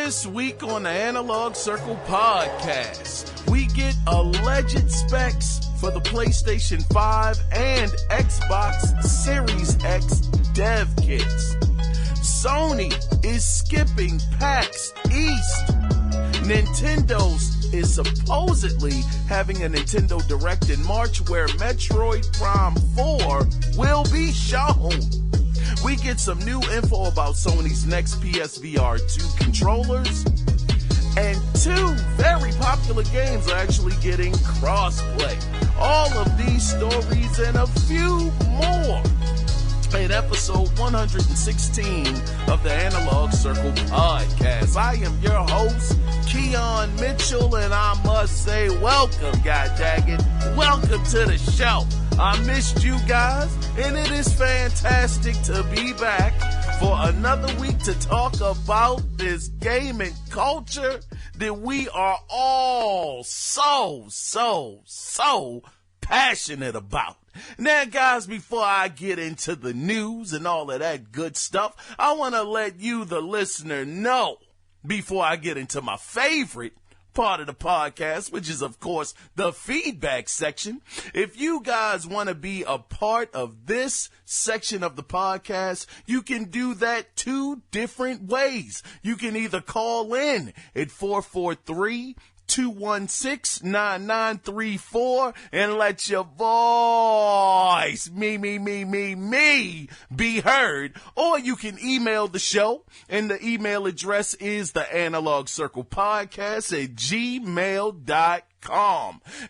This week on the Analog Circle podcast, we get alleged specs for the PlayStation 5 and Xbox Series X dev kits. Sony is skipping PAX East. Nintendo is supposedly having a Nintendo Direct in March where Metroid Prime 4 will be shown. We get some new info about Sony's next PSVR 2 controllers. And 2 very popular games are actually getting crossplay. All of these stories and a few more in episode 116 of the Analog Circle podcast. I am your host, Kiaun Mitchell, and I must say welcome, goddaggit. Welcome to the show. I missed you guys, and it is fantastic to be back for another week to talk about this gaming culture that we are all so passionate about. Now, guys, before I get into the news and all of that good stuff, I want to let you, the listener, know before I get into my favorite part of the podcast, which is, of course, the feedback section. If you guys want to be a part of this section of the podcast, you can do that 2 different ways. You can either call in at 443-216-9934 and let your voice, me, be heard. Or you can email the show, and the email address is the Analog Circle Podcast at gmail.com.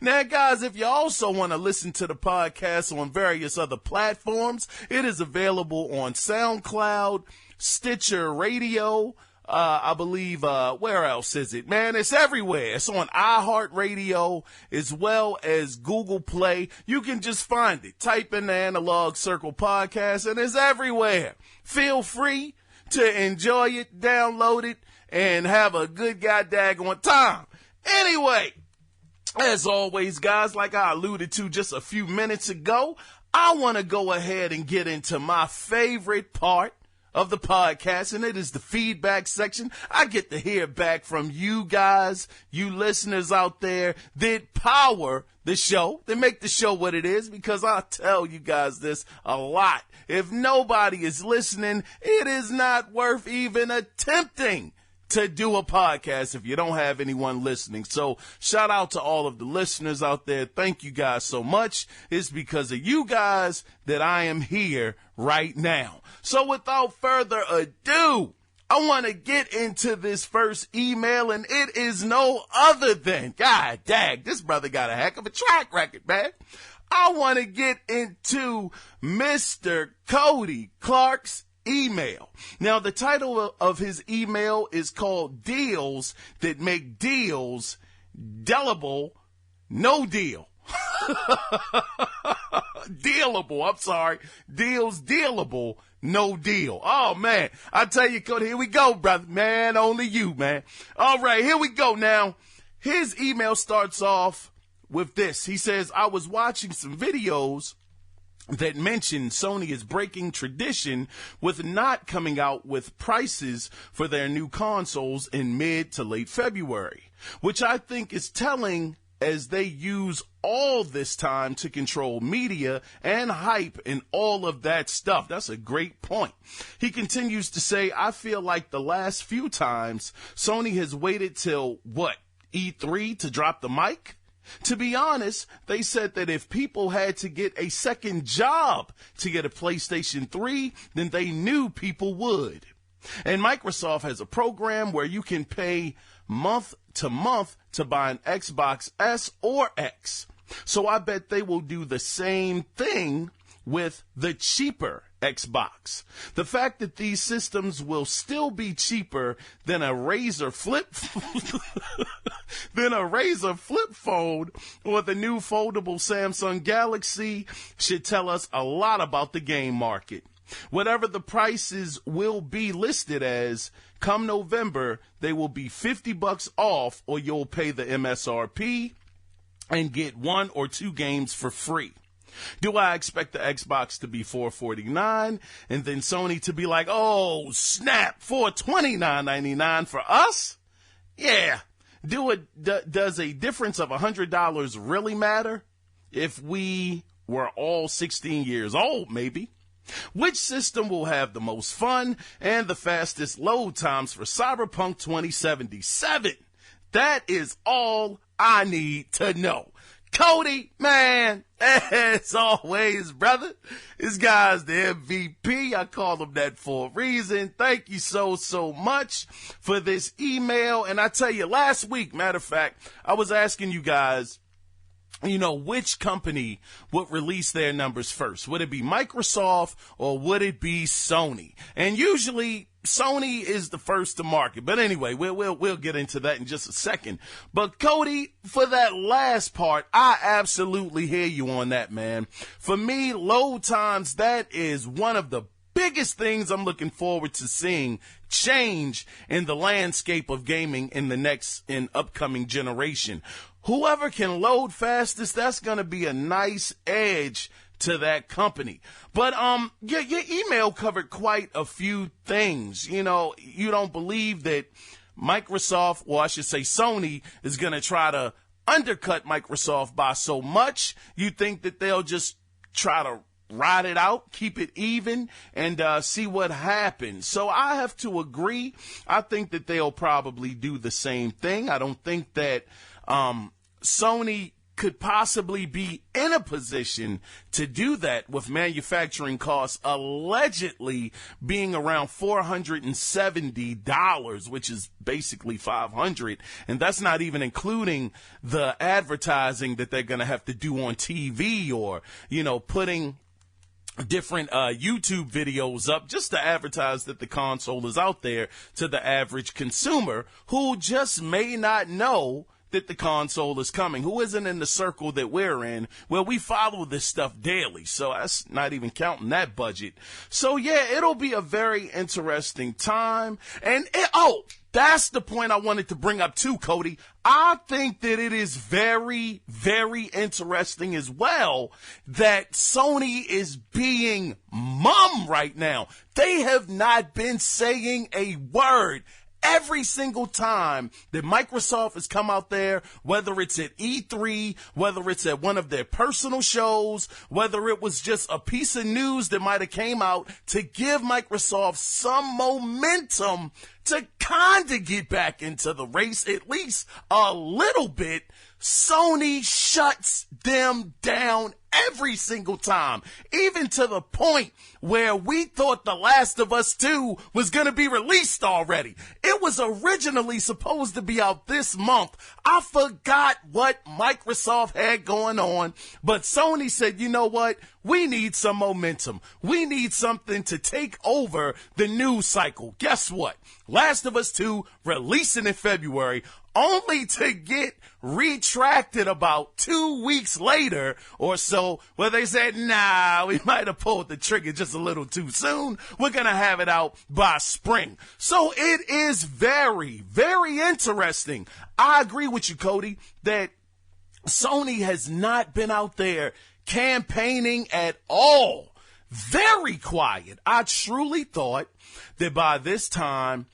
Now, guys, if you also want to listen to the podcast on various other platforms, it is available on SoundCloud, Stitcher Radio, I believe, where else is it? Man, it's everywhere. It's on iHeartRadio as well as Google Play. You can just find it. Type in the Analog Circle Podcast, and it's everywhere. Feel free to enjoy it, download it, and have a good goddamn time. Anyway, as always, guys, like I alluded to just a few minutes ago, I want to go ahead and get into my favorite part of the podcast, and it is the feedback section. I get to hear back from you guys, you listeners out there that power the show, that make the show what it is, because I tell you guys this a lot. If nobody is listening, it is not worth even attempting to do a podcast if you don't have anyone listening. So shout out to all of the listeners out there. Thank you guys so much. It's because of you guys that I am here right now. So without further ado, I want to get into this first email, and it is no other than, God dang, this brother got a heck of a track record, man. I want to get into Mr. Cody Clark's email. Now, the title of his email is called Deals That Make Deals Dealable, No Deal. Dealable, I'm sorry. Deals dealable, no deal. Oh, man. I tell you, Cody, here we go, brother. Man, only you, man. All right, here we go now. His email starts off with this. He says, I was watching some videos that mentioned Sony is breaking tradition with not coming out with prices for their new consoles in mid to late February, which I think is telling, as they use all this time to control media and hype and all of that stuff. That's a great point. He continues to say, I feel like the last few times Sony has waited till, E3 to drop the mic? To be honest, they said that if people had to get a second job to get a PlayStation 3, then they knew people would. And Microsoft has a program where you can pay month to month to buy an Xbox S or X. So I bet they will do the same thing with the cheaper Xbox. The fact that these systems will still be cheaper than a Razer flip phone or the new foldable Samsung Galaxy should tell us a lot about the game market. Whatever the prices will be listed as, come November, they will be $50 off, or you'll pay the MSRP and get 1 or 2 games for free. Do I expect the Xbox to be $449 and then Sony to be like, oh, snap, $429.99 for us? Yeah. Does a difference of $100 really matter? If we were all 16 years old, maybe. Which system will have the most fun and the fastest load times for Cyberpunk 2077? That is all I need to know. Cody, man, as always, brother, this guy's the MVP. I call him that for a reason. Thank you so much for this email. And I tell you, last week, matter of fact, I was asking you guys, which company would release their numbers first? Would it be Microsoft or would it be Sony? And usually Sony is the first to market. But anyway, we'll get into that in just a second. But Cody, for that last part, I absolutely hear you on that, man. For me, load times, that is one of the biggest things I'm looking forward to seeing change in the landscape of gaming in the upcoming generation. Whoever can load fastest, that's going to be a nice edge to that company. But your email covered quite a few things. You don't believe that Microsoft, or I should say Sony, is going to try to undercut Microsoft by so much. You think that they'll just try to ride it out, keep it even, and see what happens. So I have to agree. I think that they'll probably do the same thing. I don't think that Sony could possibly be in a position to do that with manufacturing costs allegedly being around $470, which is basically $500. And that's not even including the advertising that they're going to have to do on TV or, putting different YouTube videos up just to advertise that the console is out there to the average consumer who just may not know that the console is coming, who isn't in the circle that we're in, where we follow this stuff daily. So that's not even counting that budget. So yeah, it'll be a very interesting time. And that's the point I wanted to bring up too, Cody. I think that it is very, very interesting as well that Sony is being mum right now. They have not been saying a word. Every single time that Microsoft has come out there, whether it's at E3, whether it's at one of their personal shows, whether it was just a piece of news that might have came out to give Microsoft some momentum to kind of get back into the race, at least a little bit, Sony shuts them down every single time, even to the point where we thought The Last of Us 2 was going to be released already. It was originally supposed to be out this month. I forgot what Microsoft had going on, but Sony said, you know what? We need some momentum. We need something to take over the news cycle. Guess what? Last of Us 2 releasing in February, only to get retracted about 2 weeks later or so, where they said, nah, we might have pulled the trigger just a little too soon. We're going to have it out by spring. So it is very, very interesting. I agree with you, Cody, that Sony has not been out there campaigning at all. Very quiet. I truly thought that by this time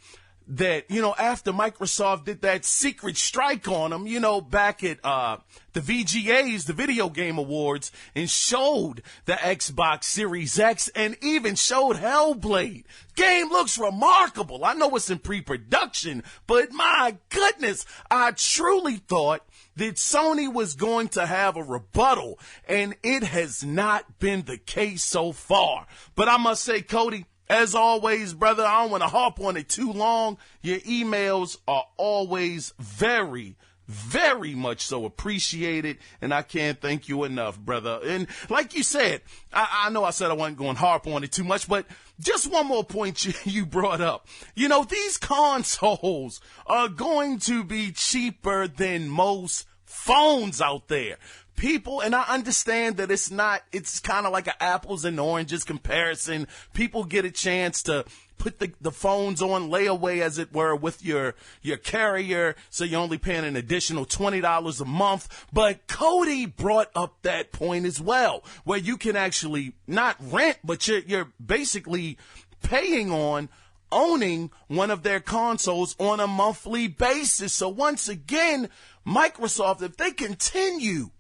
that, after Microsoft did that secret strike on them, back at the VGAs, the Video Game Awards, and showed the Xbox Series X and even showed Hellblade. Game looks remarkable. I know it's in pre-production, but my goodness, I truly thought that Sony was going to have a rebuttal, and it has not been the case so far. But I must say, Cody, as always, brother, I don't want to harp on it too long. Your emails are always very, very much so appreciated, and I can't thank you enough, brother. And like you said, I know I said I wasn't going to harp on it too much, but just one more point you brought up. These consoles are going to be cheaper than most phones out there. people, and I understand that it's kind of like an apples and oranges comparison. People get a chance to put the phones on layaway, as it were, with your carrier, so you're only paying an additional $20 a month. But Cody brought up that point as well, where you can actually not rent, but you're basically paying on owning one of their consoles on a monthly basis. So once again, Microsoft, if they continue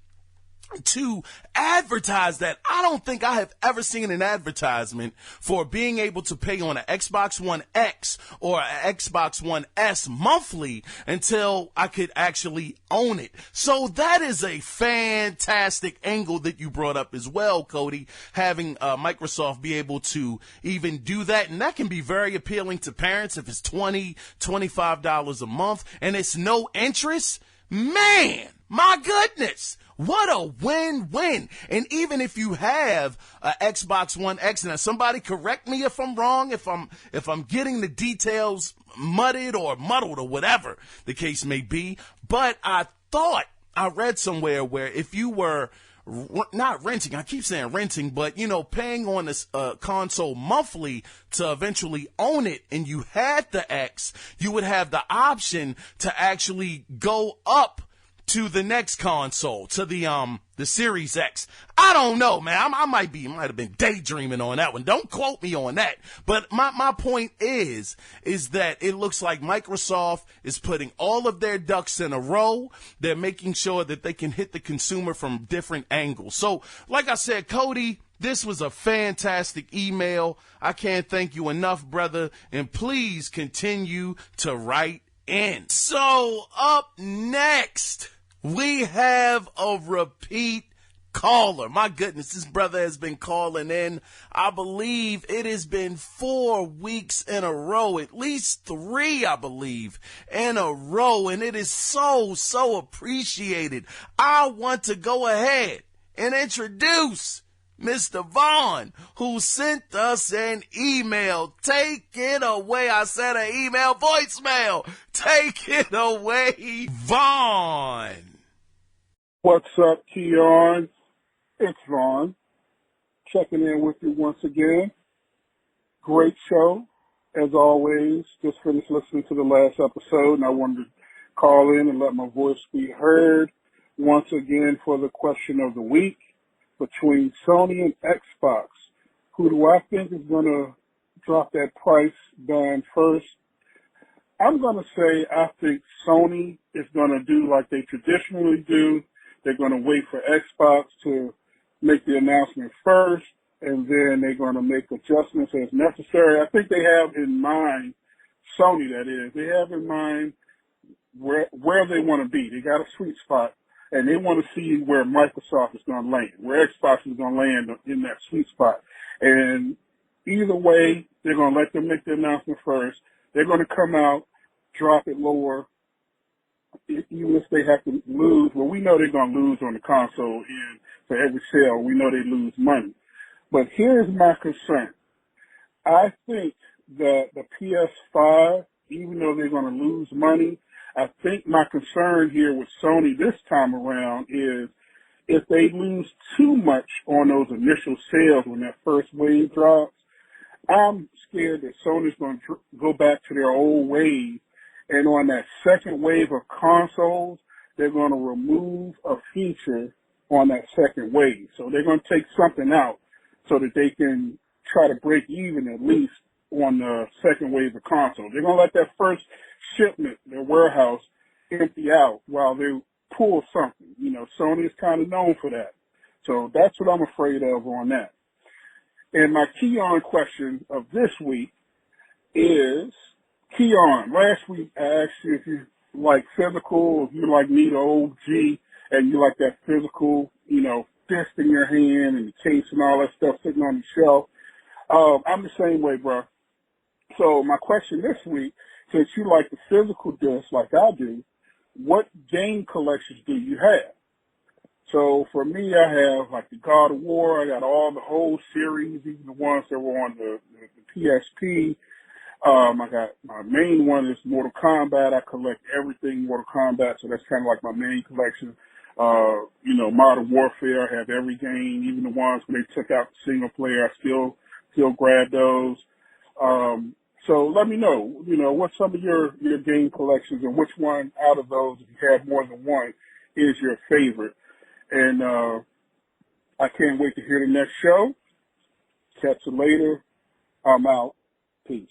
to advertise that, I don't think I have ever seen an advertisement for being able to pay on an Xbox One X or an Xbox One S monthly until I could actually own it. So that is a fantastic angle that you brought up as well, Cody, having Microsoft be able to even do that. And that can be very appealing to parents if it's $20, $25 a month and it's no interest. Man, my goodness. What a win-win. And even if you have an Xbox One X, now somebody correct me if I'm wrong, if I'm getting the details muddied or muddled or whatever the case may be, but I thought I read somewhere where if you were not renting, I keep saying renting, but paying on this console monthly to eventually own it, and you had the X, you would have the option to actually go up to the next console, to the Series X. I don't know, man. I might have been daydreaming on that one. Don't quote me on that. But my point is that it looks like Microsoft is putting all of their ducks in a row. They're making sure that they can hit the consumer from different angles. So, like I said, Cody, this was a fantastic email. I can't thank you enough, brother. And please continue to write in. So, up next, we have a repeat caller. My goodness, this brother has been calling in. I believe it has been 4 weeks in a row, at least 3, I believe, in a row. And it is so appreciated. I want to go ahead and introduce Mr. Vaughn, who sent us an email. Take it away. I said an email, voicemail. Take it away, Vaughn. What's up, Kiaun? It's Vaughn. Checking in with you once again. Great show, as always. Just finished listening to the last episode, and I wanted to call in and let my voice be heard once again for the question of the week. Between Sony and Xbox, who do I think is going to drop that price down first? I'm going to say I think Sony is going to do like they traditionally do. They're going to wait for Xbox to make the announcement first, and then they're going to make adjustments as necessary. I think they have in mind, Sony that is, they have in mind where they want to be. They got a sweet spot. And they want to see where Microsoft is going to land, where Xbox is going to land in that sweet spot. And either way, they're going to let them make the announcement first. They're going to come out, drop it lower, even if they have to lose. Well, we know they're going to lose on the console, and for every sale, we know they lose money. But here's my concern. I think that the PS5, even though they're going to lose money, I think my concern here with Sony this time around is if they lose too much on those initial sales when that first wave drops, I'm scared that Sony's going to go back to their old ways, and on that second wave of consoles, they're going to remove a feature on that second wave. So they're going to take something out so that they can try to break even at least on the second wave of consoles. They're going to let that first shipment, their warehouse, empty out while they pull something. Sony is kind of known for that. So that's what I'm afraid of on that. And my Kiaun question of this week is, Kiaun, last week I asked you if you like physical, if you like me, the OG, and you like that physical, fist in your hand and the case and all that stuff sitting on the shelf. I'm the same way, bro. So my question this week, since you like the physical disc like I do, what game collections do you have? So for me, I have like the God of War. I got all the whole series, even the ones that were on the PSP. I got my main one is Mortal Kombat. I collect everything Mortal Kombat, so that's kind of like my main collection. Modern Warfare, I have every game, even the ones where they took out the single player, I still grab those. So let me know, what's some of your game collections and which one out of those, if you have more than one, is your favorite. And I can't wait to hear the next show. Catch you later. I'm out. Peace.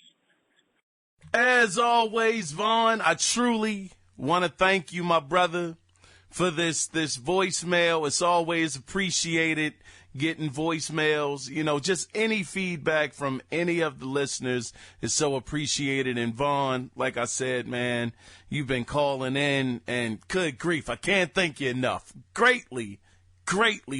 As always, Vaughn, I truly want to thank you, my brother, for this voicemail. It's always appreciated getting voicemails. Just any feedback from any of the listeners is so appreciated. And Vaughn, like I said, man, you've been calling in, and good grief, I can't thank you enough. Greatly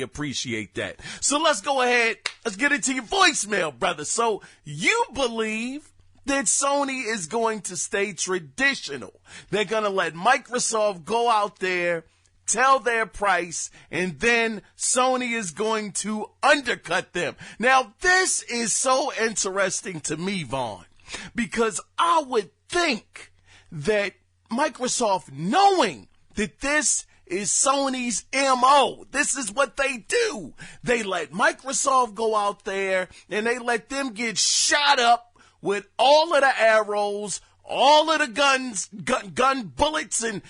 appreciate that. So let's go ahead. Let's get into your voicemail, brother. So you believe that Sony is going to stay traditional. They're going to let Microsoft go out there, tell their price, and then Sony is going to undercut them. Now, this is so interesting to me, Vaughn, because I would think that Microsoft, knowing that this is Sony's MO. This is what they do. They let Microsoft go out there and they let them get shot up with all of the arrows, all of the gun bullets, and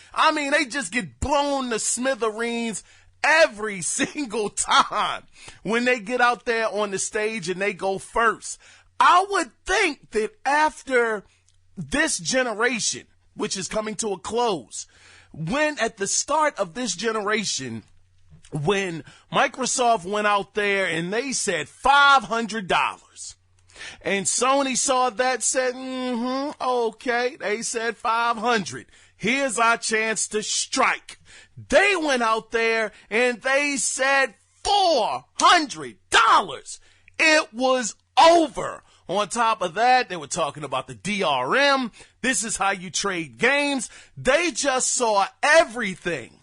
they just get blown to smithereens every single time when they get out there on the stage and they go first. I would think that after this generation, which is coming to a close, when at the start of this generation, when Microsoft went out there and they said $500, and Sony saw that, said, okay, they said 500. Here's our chance to strike. They went out there and they said $400. It was over. On top of that, they were talking about the DRM. This is how you trade games. They just saw everything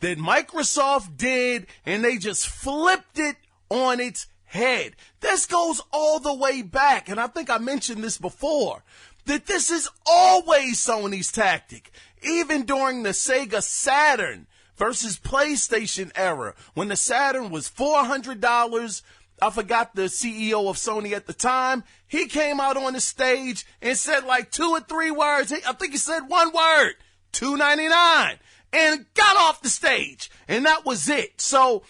that Microsoft did, and they just flipped it on its head. This goes all the way back, and I think I mentioned this before, that this is always Sony's tactic. Even during the Sega Saturn versus PlayStation era, when the Saturn was $400, I forgot the CEO of Sony at the time. He came out on the stage and said like 2 or 3 words. I think he said one word, $299, and got off the stage. And that was it. So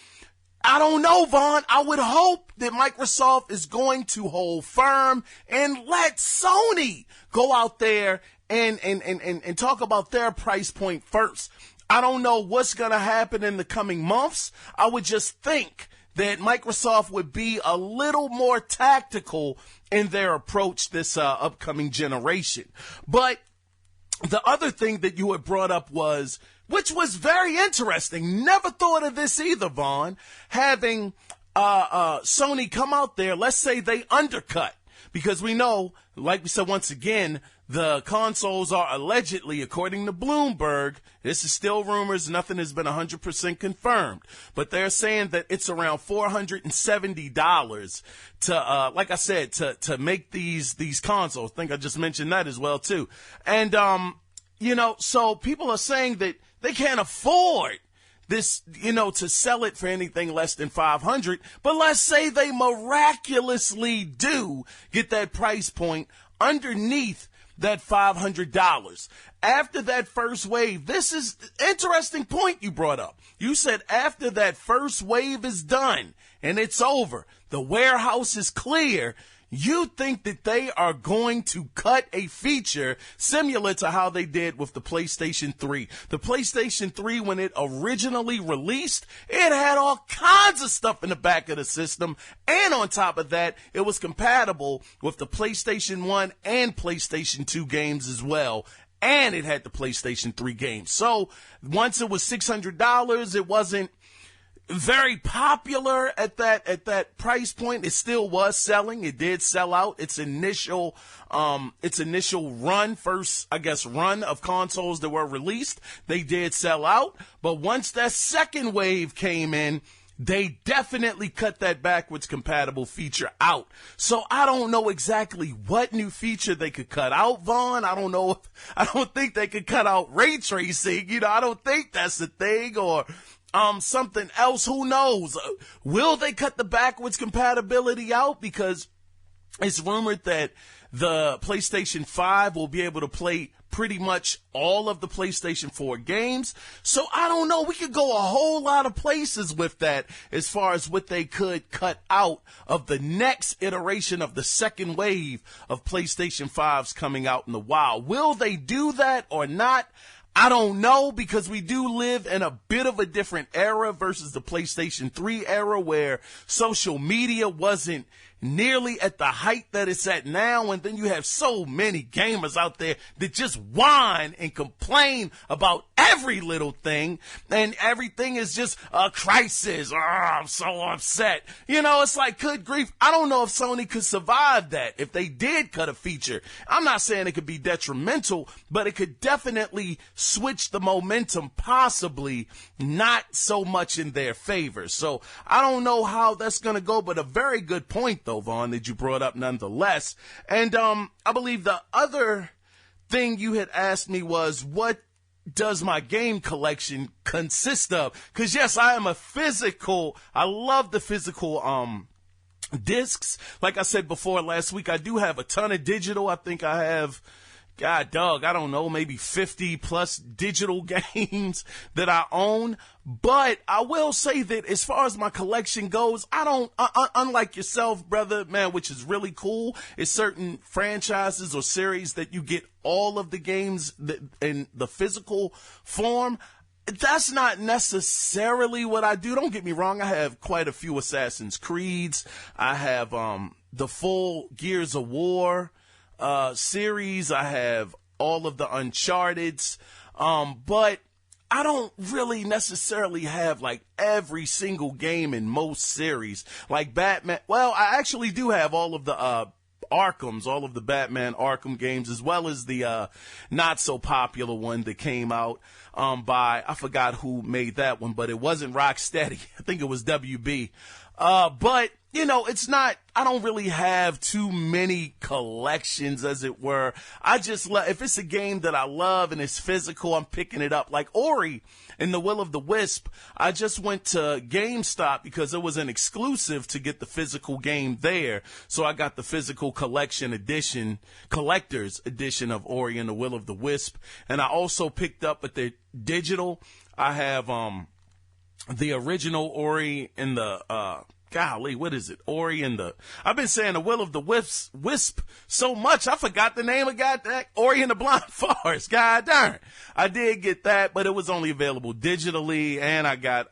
I don't know, Vaughn. I would hope that Microsoft is going to hold firm and let Sony go out there and talk about their price point first. I don't know what's going to happen in the coming months. I would just think that Microsoft would be a little more tactical in their approach this upcoming generation. But the other thing that you had brought up was, which was very interesting, never thought of this either, Vaughn, having Sony come out there, let's say they undercut, because we know, like we said once again, the consoles are allegedly, according to Bloomberg, this is still rumors, nothing has been 100% confirmed, but they're saying that it's around $470 to, like I said, to make these consoles. I think I just mentioned that as well too. And, so people are saying that they can't afford this, to sell it for anything less than $500. But let's say they miraculously do get that price point underneath that $500. After that first wave, this is interesting point you brought up. You said after that first wave is done and it's over, the warehouse is clear, you think that they are going to cut a feature similar to how they did with the PlayStation 3. The PlayStation 3, when it originally released, it had all kinds of stuff in the back of the system. And on top of that, it was compatible with the PlayStation 1 and PlayStation 2 games as well. And it had the PlayStation 3 games. So once it was $600, it wasn't very popular at that price point. It still was selling. It did sell out its initial run, first, I guess, run of consoles that were released. They did sell out. But once that second wave came in, they definitely cut that backwards compatible feature out. So I don't know exactly what new feature they could cut out, Vaughn. I don't think they could cut out ray tracing. I don't think that's the thing, or Something else, who knows? Will they cut the backwards compatibility out? Because it's rumored that the PlayStation 5 will be able to play pretty much all of the PlayStation 4 games. So I don't know. We could go a whole lot of places with that as far as what they could cut out of the next iteration of the second wave of PlayStation 5s coming out in the wild. Will they do that or not? I don't know, because we do live in a bit of a different era versus the PlayStation 3 era, where social media wasn't nearly at the height that it's at now. And then you have so many gamers out there that just whine and complain about every little thing, and everything is just a crisis. Oh, I'm so upset. You know, it's like, good grief. I don't know if Sony could survive that if they did cut a feature. I'm not saying it could be detrimental, but it could definitely switch the momentum, possibly not so much in their favor. So I don't know how that's going to go, but a very good point, though, Vaughn, that you brought up nonetheless. And I believe the other thing you had asked me was, what does my game collection consist of? Because yes, I love the physical discs. Like I said before last week, I do have a ton of digital. I think I have, God dog, I don't know, maybe 50 plus digital games that I own. But I will say that as far as my collection goes, I don't, unlike yourself, brother, man, which is really cool, is certain franchises or series that you get all of the games in the physical form. That's not necessarily what I do. Don't get me wrong. I have quite a few Assassin's Creeds. I have the full Gears of War series. I have all of the Uncharted's, but I don't really necessarily have like every single game in most series. Like Batman, well, I actually do have all of the Arkham's, all of the Batman Arkham games, as well as the not so popular one that came out by, I forgot who made that one, but it wasn't Rocksteady. I think it was WB. But, you know, it's not, I don't really have too many collections, as it were. I just love, if it's a game that I love and it's physical, I'm picking it up. Like Ori and the Will of the Wisp, I just went to GameStop because it was an exclusive to get the physical game there. So I got the physical collector's edition of Ori and the Will of the Wisp. And I also picked up at the digital, I have, the original Ori and the, golly, what is it? Ori and the, I've been saying the Will of the Wisp so much, I forgot the name of that. Ori and the Blind Forest. God darn. I did get that, but it was only available digitally, and I got,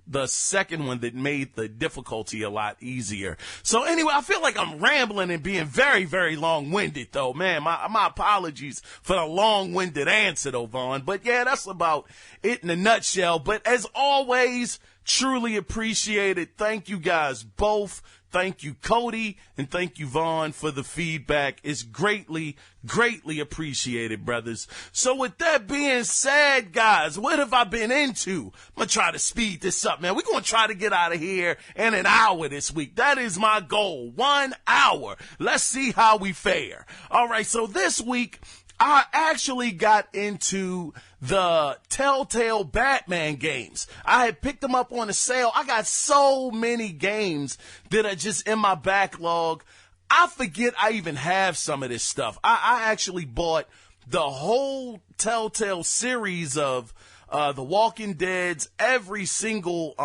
the second one that made the difficulty a lot easier. So anyway, I feel like I'm rambling and being very, very long-winded, though. Man, my apologies for the long-winded answer, though, Vaughn. But yeah, that's about it in a nutshell. But as always, truly appreciate it. Thank you guys both. Thank you, Cody, and thank you, Vaughn, for the feedback. It's greatly, greatly appreciated, brothers. So with that being said, guys, what have I been into? I'm going to try to speed this up, man. We're going to try to get out of here in an hour this week. That is my goal. 1 hour. Let's see how we fare. All right, so this week, I actually got into the Telltale Batman games. I had picked them up on a sale. I got so many games that are just in my backlog. I forget I even have some of this stuff. I actually bought the whole Telltale series of The Walking Dead's every single,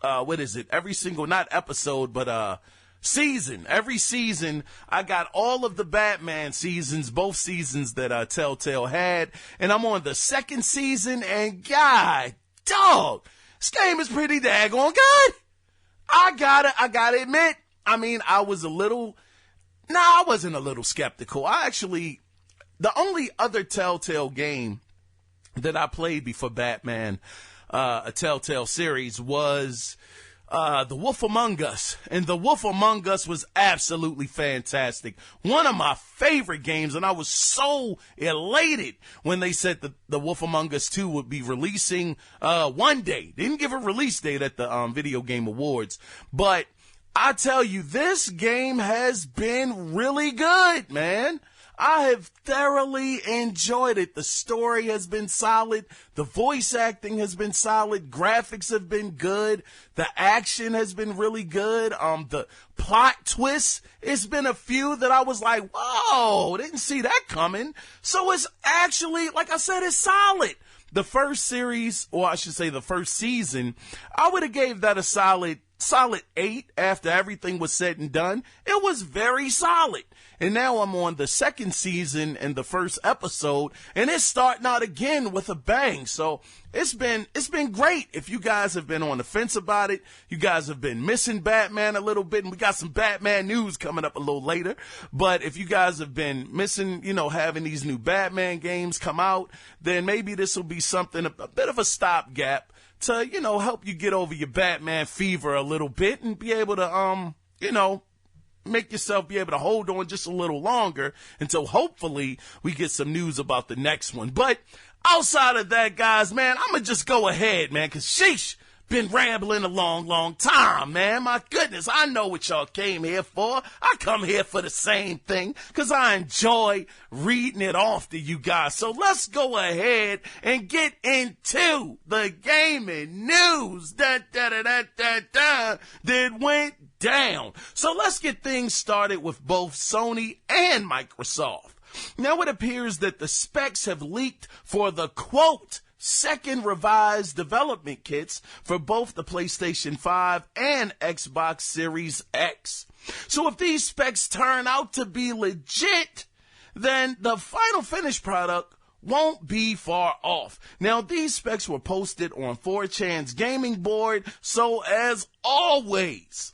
every single, not episode, but season. Every season, I got all of the Batman seasons, both seasons that Telltale had, and I'm on the second season, and God, dog, this game is pretty daggone good. I gotta admit, I mean, I wasn't a little skeptical. The only other Telltale game that I played before Batman, a Telltale series, was The Wolf Among Us, and The Wolf Among Us was absolutely fantastic. One of my favorite games, and I was so elated when they said that The Wolf Among Us 2 would be releasing one day. They didn't give a release date at the Video Game Awards, but I tell you, this game has been really good, man. I have thoroughly enjoyed it. The story has been solid. The voice acting has been solid. Graphics have been good. The action has been really good. The plot twists, it's been a few that I was like, whoa, didn't see that coming. So it's actually, like I said, it's solid. The first series, or I should say the first season, I would have gave that a solid 8 after everything was said and done. It was very solid. And now I'm on the second season and the first episode, and it's starting out again with a bang. So it's been great. If you guys have been on the fence about it, you guys have been missing Batman a little bit, and we got some Batman news coming up a little later. But if you guys have been missing, having these new Batman games come out, then maybe this will be something, a bit of a stopgap to, help you get over your Batman fever a little bit and be able to, make yourself be able to hold on just a little longer until hopefully we get some news about the next one. But outside of that, guys, man, I'm going to just go ahead, man, because sheesh, been rambling a long time, man. My goodness, I know what y'all came here for. I come here for the same thing because I enjoy reading it off to you guys. So let's go ahead and get into the gaming news that went down. So let's get things started with both Sony and Microsoft. Now it appears that the specs have leaked for the, quote, second revised development kits for both the PlayStation 5 and Xbox Series X. So if these specs turn out to be legit, then the final finished product won't be far off. Now, these specs were posted on 4chan's gaming board, so as always,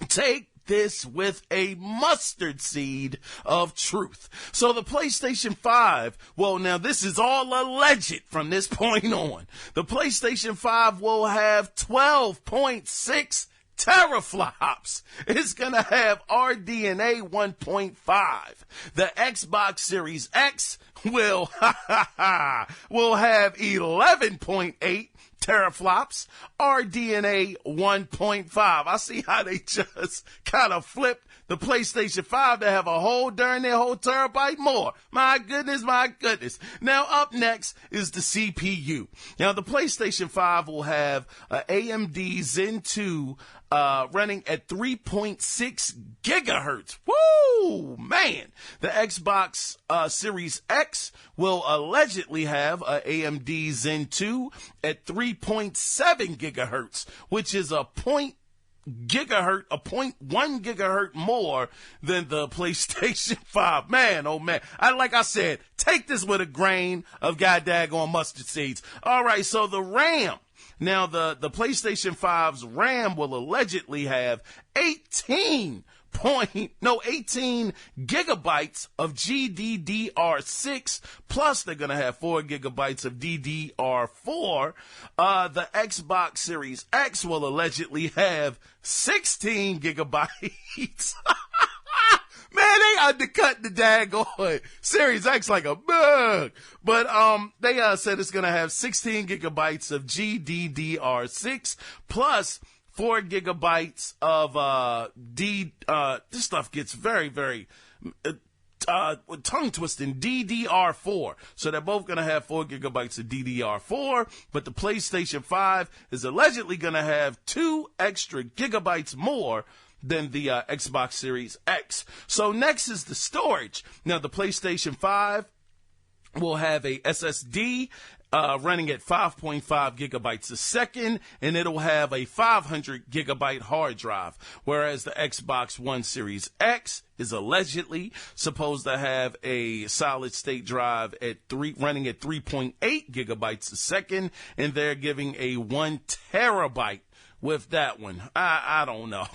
take this with a mustard seed of truth. So the PlayStation 5, well, now this is all alleged from this point on. The PlayStation 5 will have 12.6 teraflops. It's going to have RDNA 1.5. The Xbox Series X will have 11.8 teraflops, RDNA 1.5. I see how they just kind of flipped the PlayStation 5 to have a whole terabyte more. My goodness. Now up next is the CPU. Now the PlayStation 5 will have AMD Zen 2 running at 3.6 gigahertz. Woo, man. The Xbox Series X will allegedly have AMD Zen 2 at 3.7 gigahertz, which is a 0.1 gigahertz more than the PlayStation 5. Man, oh man. Like I said, take this with a grain of goddamn mustard seeds. All right, so the RAM. Now, the PlayStation 5's RAM will allegedly have 18 gigabytes of GDDR6, plus they're going to have 4 gigabytes of DDR4. The Xbox Series X will allegedly have 16 gigabytes. Man, they undercut the daggone Series X like a bug. But they said it's going to have 16 gigabytes of GDDR6 plus 4 gigabytes of this stuff gets very, very tongue twisting, DDR4. So they're both going to have 4 gigabytes of DDR4, but the PlayStation 5 is allegedly going to have 2 extra gigabytes more than the Xbox Series X. So next is the storage. Now the PlayStation 5 will have a SSD running at 5.5 gigabytes a second, and it'll have a 500 gigabyte hard drive, whereas the Xbox One Series X is allegedly supposed to have a solid state drive running at 3.8 gigabytes a second, and they're giving a 1 terabyte with that one. I don't know.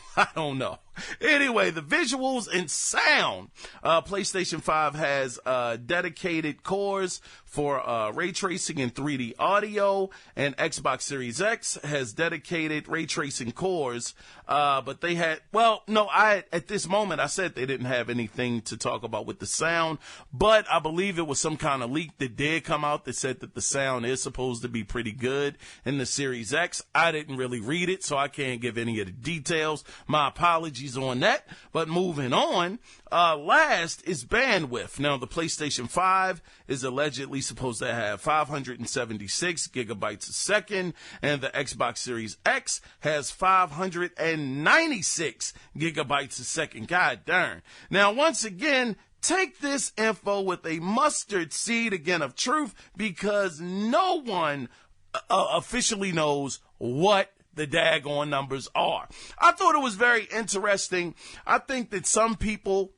Anyway, the visuals and sound. PlayStation 5 has dedicated cores for ray tracing and 3D audio, and Xbox Series X has dedicated ray tracing cores. But they had, at this moment, I said they didn't have anything to talk about with the sound, but I believe it was some kind of leak that did come out that said that the sound is supposed to be pretty good in the Series X. I didn't really read it, so I can't give any of the details. My apologies apologies on that. But moving on, last is bandwidth. Now, the PlayStation 5 is allegedly supposed to have 576 gigabytes a second, and the Xbox Series X has 596 gigabytes a second. God darn. Now, once again, take this info with a mustard seed again of truth, because no one officially knows what the daggone numbers are. I thought it was very interesting. I think that some people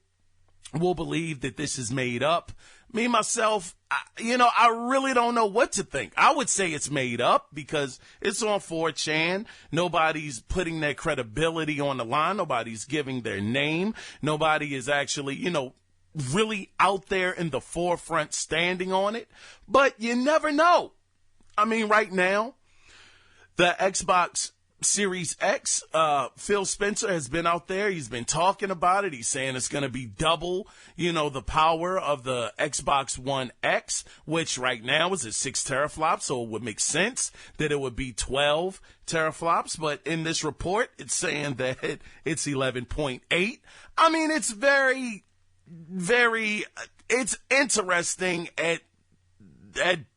will believe that this is made up. Me, myself, I really don't know what to think. I would say it's made up because it's on 4chan. Nobody's putting their credibility on the line. Nobody's giving their name. Nobody is actually, really out there in the forefront standing on it. But you never know. I mean, right now, the Xbox Series X, Phil Spencer has been out there. He's been talking about it. He's saying it's going to be double, the power of the Xbox One X, which right now is at 6 teraflops. So it would make sense that it would be 12 teraflops. But in this report, it's saying that it's 11.8. I mean, it's it's interesting at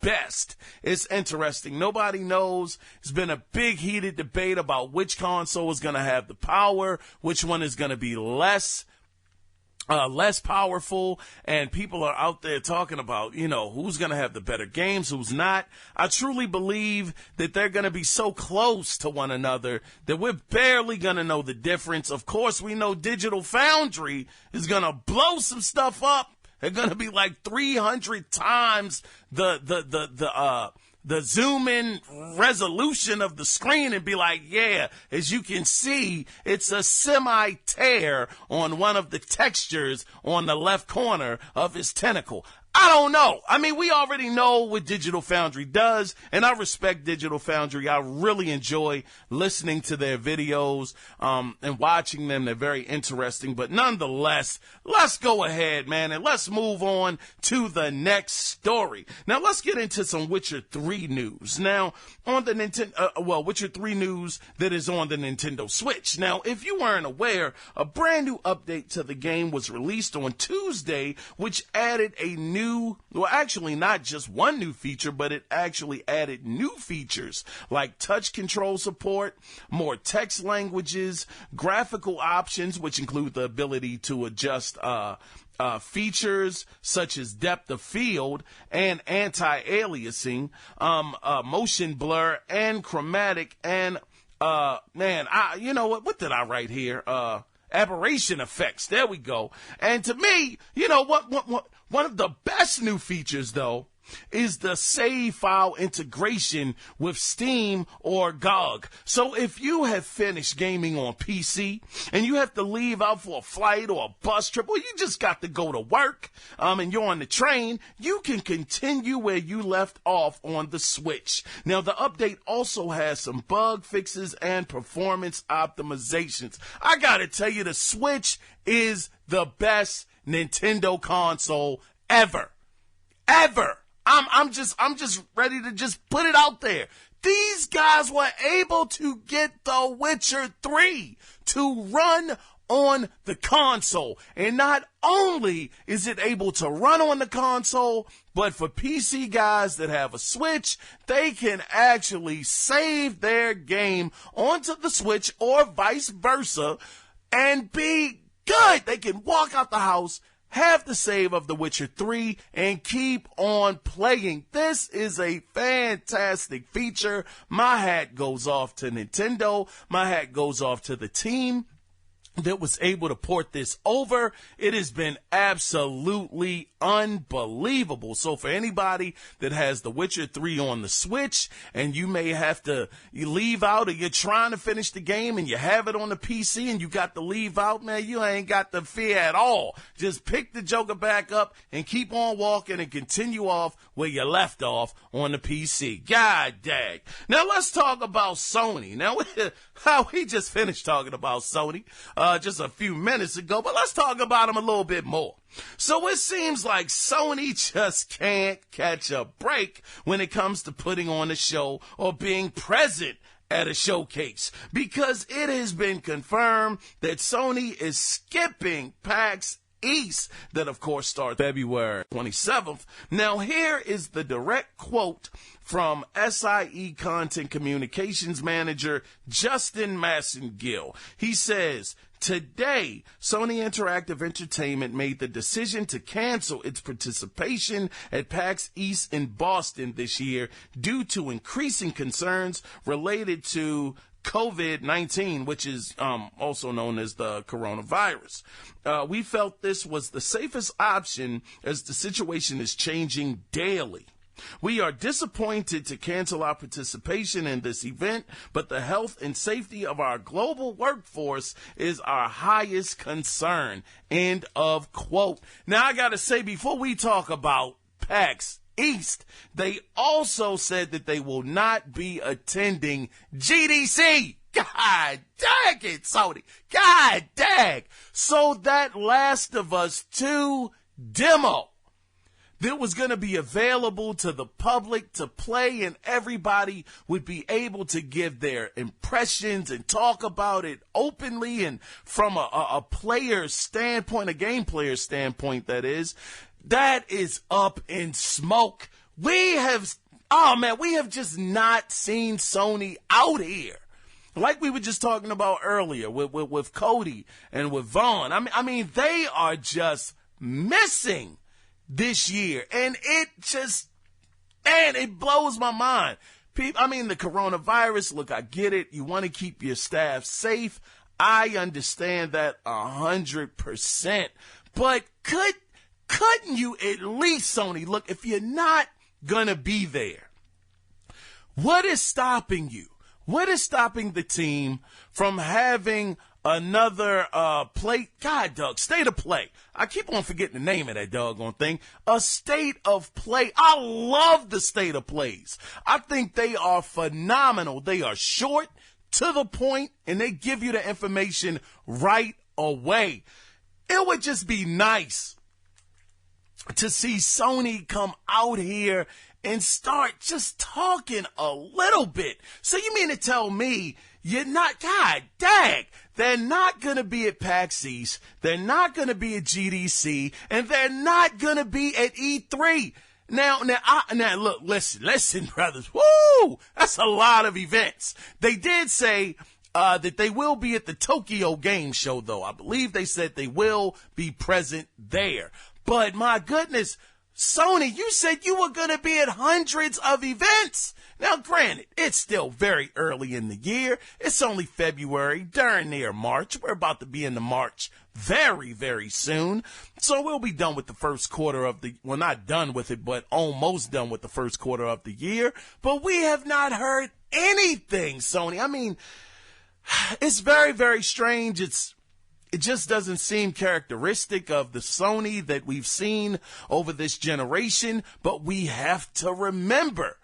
best. It's interesting. Nobody knows. There's been a big heated debate about which console is going to have the power, which one is going to be less powerful, and people are out there talking about, who's going to have the better games, who's not. I truly believe that they're going to be so close to one another that we're barely going to know the difference. Of course, we know Digital Foundry is going to blow some stuff up. They're going to be like 300 times the zoom in resolution of the screen and be like, yeah, as you can see, it's a semi tear on one of the textures on the left corner of his tentacle. I don't know. I mean, we already know what Digital Foundry does, and I respect Digital Foundry. I really enjoy listening to their videos and watching them. They're very interesting. But nonetheless, let's go ahead, man, and let's move on to the next story. Now, let's get into some Witcher 3 news. Now, on the Witcher 3 news that is on the Nintendo Switch. Now, if you weren't aware, a brand new update to the game was released on Tuesday, which added a actually not just one new feature, but it actually added new features like touch control support, more text languages, graphical options, which include the ability to adjust features such as depth of field and anti-aliasing, motion blur and chromatic, and what did I write here? Aberration effects. There we go. And to me, one of the best new features, though, is the save file integration with Steam or GOG. So if you have finished gaming on PC and you have to leave out for a flight or a bus trip, or you just got to go to work, and you're on the train, you can continue where you left off on the Switch. Now, the update also has some bug fixes and performance optimizations. I gotta tell you, the Switch is the best Nintendo console ever. I'm just ready to just put it out there. These guys were able to get The Witcher 3 to run on the console. And not only is it able to run on the console, but for PC guys that have a Switch, they can actually save their game onto the Switch or vice versa and be good. They can walk out the house, have the save of The Witcher 3, and keep on playing. This is a fantastic feature. My hat goes off to Nintendo. My hat goes off to the team that was able to port this over. It has been absolutely unbelievable. So for anybody that has The Witcher 3 on the Switch and you may have to leave out, or you're trying to finish the game and you have it on the PC and you got to leave out, man, you ain't got the fear at all. Just pick the joker back up and keep on walking and continue off where you left off on the PC. God dang. Now let's talk about Sony. Now we just finished talking about Sony just a few minutes ago, but let's talk about them a little bit more. So it seems like Sony just can't catch a break when it comes to putting on a show or being present at a showcase, because it has been confirmed that Sony is skipping PAX East, that of course starts February 27th. Now here is the direct quote from SIE Content Communications Manager Justin Massengill. He says, "Today, Sony Interactive Entertainment made the decision to cancel its participation at PAX East in Boston this year due to increasing concerns related to COVID-19, which is also known as the coronavirus. We felt this was the safest option as the situation is changing daily. We are disappointed to cancel our participation in this event, but the health and safety of our global workforce is our highest concern." End of quote. Now, I got to say, before we talk about PAX East, they also said that they will not be attending GDC. God dang it, Sony. God dang. So that Last of Us 2 demo that was going to be available to the public to play, and everybody would be able to give their impressions and talk about it openly and from a player's standpoint, a game player's standpoint, that is up in smoke. We have just not seen Sony out here. Like we were just talking about earlier with Cody and with Vaughn. I mean, they are just missing this year. And it blows my mind. People, I mean, the coronavirus, look, I get it. You want to keep your staff safe. I understand that 100%. But couldn't you at least, Sony, look, if you're not going to be there, what is stopping you? What is stopping the team from having another state of play? I keep on forgetting the name of that doggone thing. A state of play. I love the state of plays. I think they are phenomenal. They are short, to the point, and they give you the information right away. It would just be nice to see Sony come out here and start just talking a little bit. So you mean to tell me you're not, God dang, they're not going to be at PAX East, they're not going to be at GDC, and they're not going to be at E3. Now, look, listen, brothers. Woo! That's a lot of events. They did say that they will be at the Tokyo Game Show, though. I believe they said they will be present there. But my goodness, Sony, you said you were going to be at hundreds of events. Now, granted, it's still very early in the year. It's only February, darn near March. We're about to be into March very, very soon. So we'll be done with the first quarter of not done with it, but almost done with the first quarter of the year. But we have not heard anything, Sony. I mean, it's very, very strange. It just doesn't seem characteristic of the Sony that we've seen over this generation. But we have to remember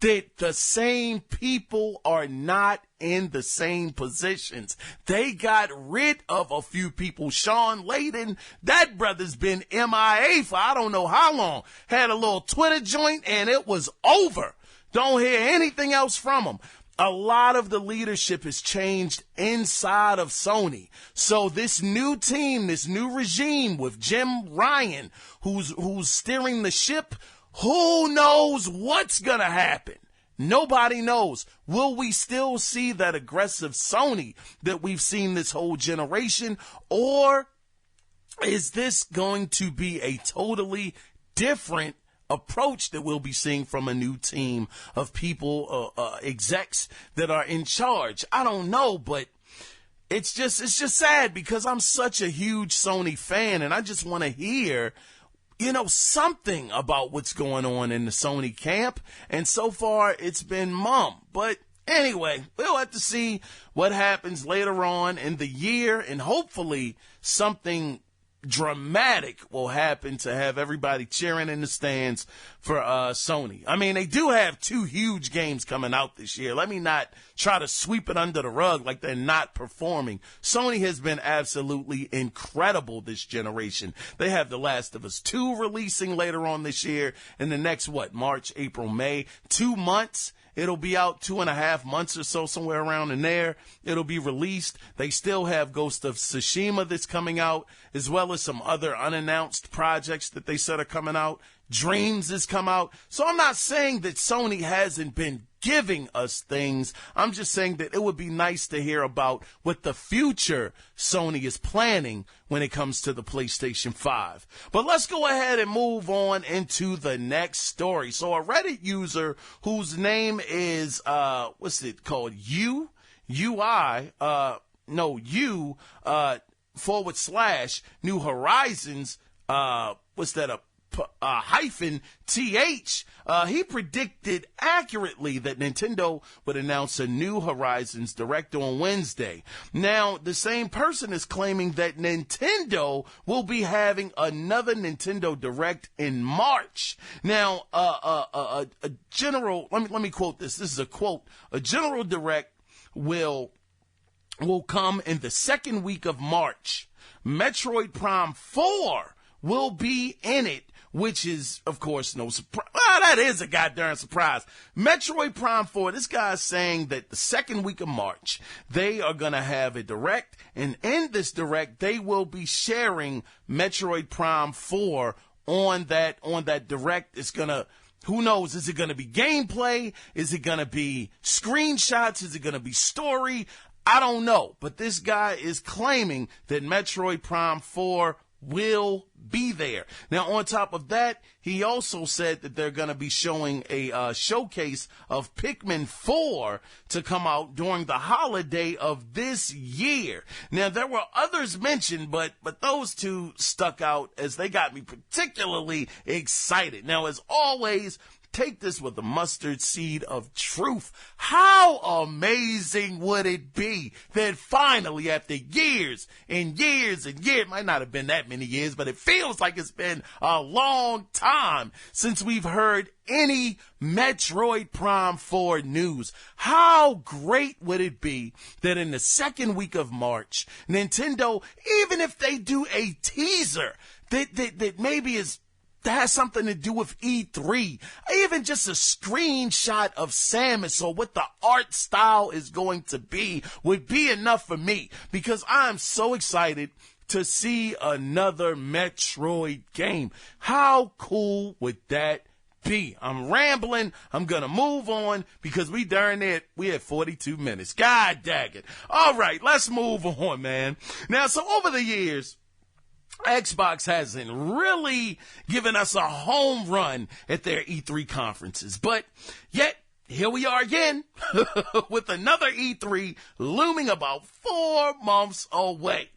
that the same people are not in the same positions. They got rid of a few people. Sean Layden, that brother's been MIA for I don't know how long. Had a little Twitter joint and it was over. Don't hear anything else from him. A lot of the leadership has changed inside of Sony. So this new team, this new regime with Jim Ryan, who's steering the ship, who knows what's going to happen? Nobody knows. Will we still see that aggressive Sony that we've seen this whole generation? Or is this going to be a totally different approach that we'll be seeing from a new team of people, execs that are in charge? I don't know, but it's just sad because I'm such a huge Sony fan and I just want to hear, something about what's going on in the Sony camp. And so far it's been mum. But anyway, we'll have to see what happens later on in the year, and hopefully something dramatic will happen to have everybody cheering in the stands Sony. I mean, they do have two huge games coming out this year. Let me not try to sweep it under the rug like they're not performing. Sony has been absolutely incredible this generation. They have The Last of Us 2 releasing later on this year in the next, March, April, May, 2 months. It'll be out 2.5 months or so, somewhere around in there. It'll be released. They still have Ghost of Tsushima that's coming out, as well as some other unannounced projects that they said are coming out. Dreams has come out. So I'm not saying that Sony hasn't been giving us things. I'm just saying that it would be nice to hear about what the future Sony is planning when it comes to the PlayStation 5. But let's go ahead and move on into the next story. So a Reddit user whose name is, what's it called? /New Horizons, hyphen TH, he predicted accurately that Nintendo would announce a New Horizons Direct on Wednesday. Now, the same person is claiming that Nintendo will be having another Nintendo Direct in March. Now, a general, let me quote this. This is a quote. A general Direct will come in the second week of March. Metroid Prime 4 will be in it, which is, of course, no surprise. Well, that is a goddamn surprise. Metroid Prime 4, this guy's saying that the second week of March, they are going to have a Direct, and in this Direct, they will be sharing Metroid Prime 4 on that Direct. It's going to, who knows, is it going to be gameplay? Is it going to be screenshots? Is it going to be story? I don't know, but this guy is claiming that Metroid Prime 4 will be there. Now, on top of that, he also said that they're going to be showing a showcase of Pikmin 4 to come out during the holiday of this year. Now, there were others mentioned, but those two stuck out as they got me particularly excited. Now, as always, take this with a mustard seed of truth. How amazing would it be that finally, after years and years and years, it might not have been that many years, but it feels like it's been a long time since we've heard any Metroid Prime 4 news. How great would it be that in the second week of March, Nintendo, even if they do a teaser that maybe that has something to do with E3, even just a screenshot of Samus or what the art style is going to be would be enough for me, because I'm so excited to see another Metroid game. How cool would that be? I'm rambling. I'm going to move on because we had 42 minutes. God dang it. All right, let's move on, man. Now, so over the years, Xbox hasn't really given us a home run at their E3 conferences, but yet here we are again with another E3 looming about 4 months away.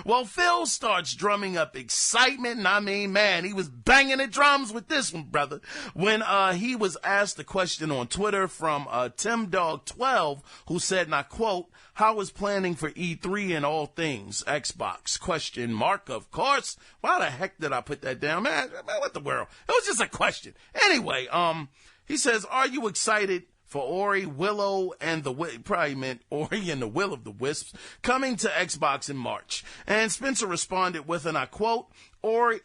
Well, Phil starts drumming up excitement, and I mean, man, he was banging the drums with this one, brother, when he was asked a question on Twitter from TimDog12, who said, and I quote, "How is planning for E3 and all things Xbox? Question mark, of course." Why the heck did I put that down, man? What the world? It was just a question. Anyway, he says, "Are you excited for Ori, Willow, and probably meant Ori and the Will of the Wisps coming to Xbox in March?" And Spencer responded with, and I quote, "Ori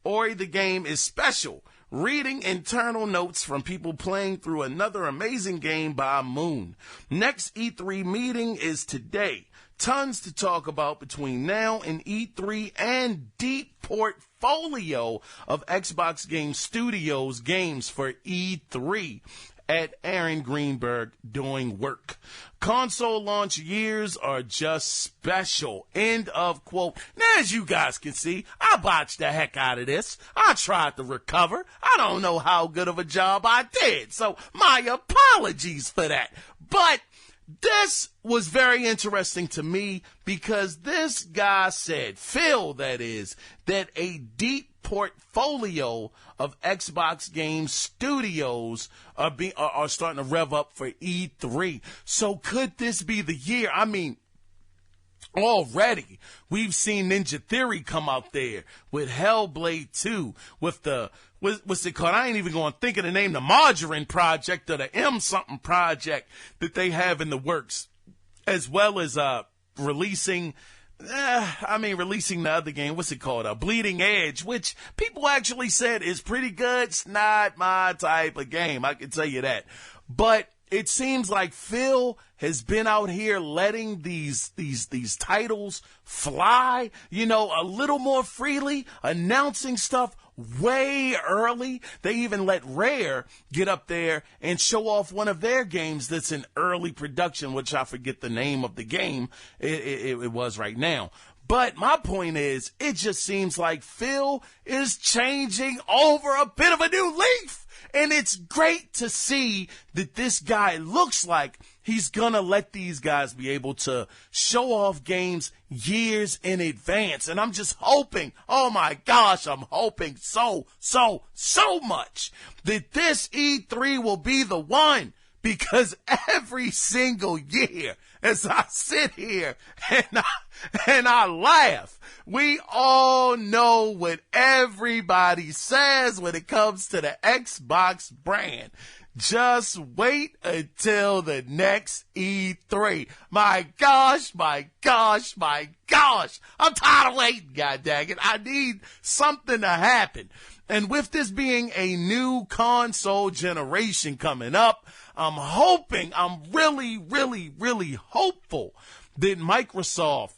Ori the game is special. Reading internal notes from people playing through another amazing game by Moon. Next E3 meeting is today. Tons to talk about between now and E3 and deep portfolio of Xbox Game Studios games for E3. At Aaron Greenberg doing work. Console launch years are just special." End of quote. Now, as you guys can see, I botched the heck out of this. I tried to recover. I don't know how good of a job I did, so my apologies for that. But this was very interesting to me because this guy said, Phil that is, that a deep portfolio of Xbox Game Studios are starting to rev up for E3. So could this be the year? I mean, Already, we've seen Ninja Theory come out there with Hellblade 2, with what's it called? I ain't even going to think of the name, the Margarine Project or the M something project that they have in the works, as well as releasing the other game. What's it called? Bleeding Edge, which people actually said is pretty good. It's not my type of game, I can tell you that. But it seems like Phil has been out here letting these titles fly, a little more freely, announcing stuff way early. They even let Rare get up there and show off one of their games that's in early production, which I forget the name of the game it was right now. But my point is, it just seems like Phil is changing over a bit of a new leaf. And it's great to see that this guy looks like he's going to let these guys be able to show off games years in advance. And I'm just hoping, oh my gosh, I'm hoping so much that this E3 will be the one. Because every single year, as I sit here and I laugh, we all know what everybody says when it comes to the Xbox brand. Just wait until the next E3. My gosh. I'm tired of waiting, god dang it. I need something to happen. And with this being a new console generation coming up, I'm really hopeful that Microsoft,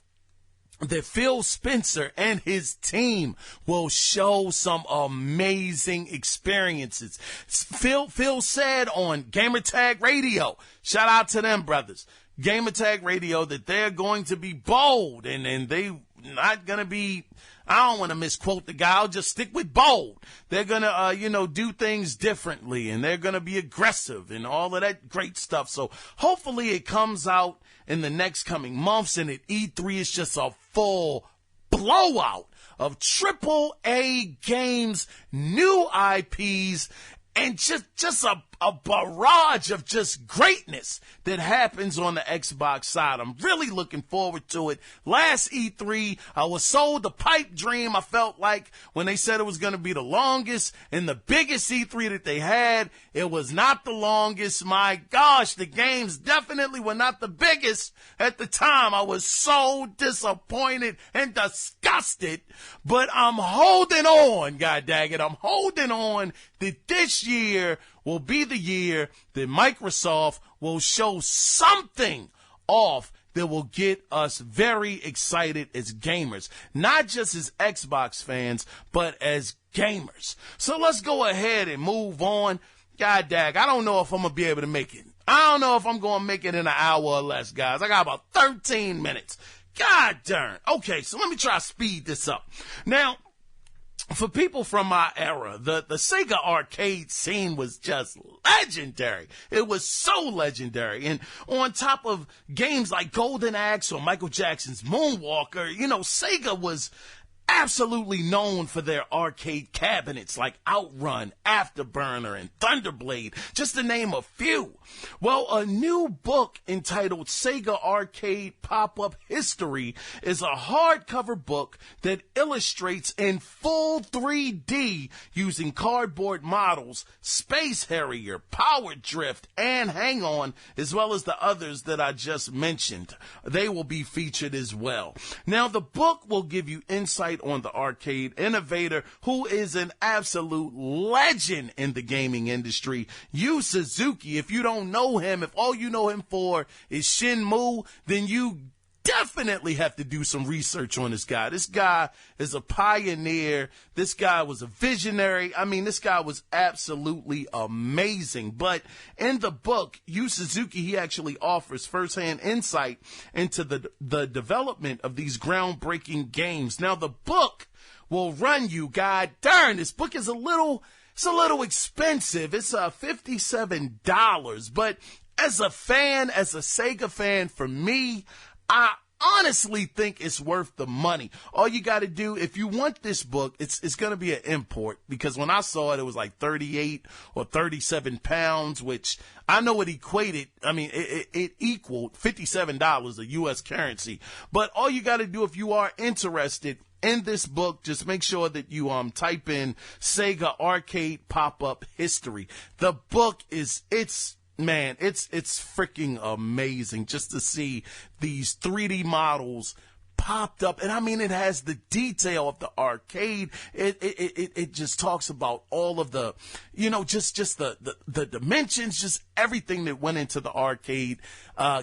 that Phil Spencer and his team will show some amazing experiences. Phil said on Gamertag Radio, shout out to them brothers, Gamertag Radio, that they're going to be bold and they not going to be, I don't want to misquote the guy, I'll just stick with bold. They're going to, do things differently, and they're going to be aggressive and all of that great stuff. So hopefully it comes out in the next coming months, and at E3 is just a full blowout of AAA games, new IPs, and just a barrage of just greatness that happens on the Xbox side. I'm really looking forward to it. Last E3, I was sold the pipe dream. I felt like when they said it was going to be the longest and the biggest E3 that they had, it was not the longest. My gosh, the games definitely were not the biggest at the time. I was so disappointed and disgusted, but I'm holding on, god dang it. I'm holding on that this year will be the year that Microsoft will show something off that will get us very excited as gamers, not just as Xbox fans, but as gamers. So let's go ahead and move on. God dang, I don't know if I'm going to be able to make it. I don't know if I'm going to make it in an hour or less, guys. I got about 13 minutes. God darn. Okay, so let me try to speed this up. Now, for people from my era, the Sega arcade scene was just legendary. It was so legendary. And on top of games like Golden Axe or Michael Jackson's Moonwalker, Sega was absolutely known for their arcade cabinets like Outrun, Afterburner, and Thunderblade, just to name a few. Well, a new book entitled Sega Arcade Pop-Up History is a hardcover book that illustrates in full 3D using cardboard models, Space Harrier, Power Drift, and Hang On, as well as the others that I just mentioned. They will be featured as well. Now, the book will give you insight on the arcade innovator who is an absolute legend in the gaming industry, Yu Suzuki. If you don't know him, if all you know him for is Shenmue, then you definitely have to do some research on this guy. This guy is a pioneer. This guy was a visionary. I mean, this guy was absolutely amazing. But in the book, Yu Suzuki, he actually offers firsthand insight into the development of these groundbreaking games. Now, the book will run you, god darn, this book is a little expensive. It's $57. But as a fan, as a Sega fan, for me, honestly think it's worth the money. All you got to do, if you want this book, it's going to be an import, because when I saw it, it was like 38 or 37 pounds, which I know it equated. I mean, it equaled $57 of U.S. currency. But all you got to do, if you are interested in this book, just make sure that you type in Sega Arcade Pop-Up History. The book it's freaking amazing just to see these 3D models popped up. And I mean, it has the detail of the arcade. It just talks about all of the, just the dimensions, just everything that went into the arcade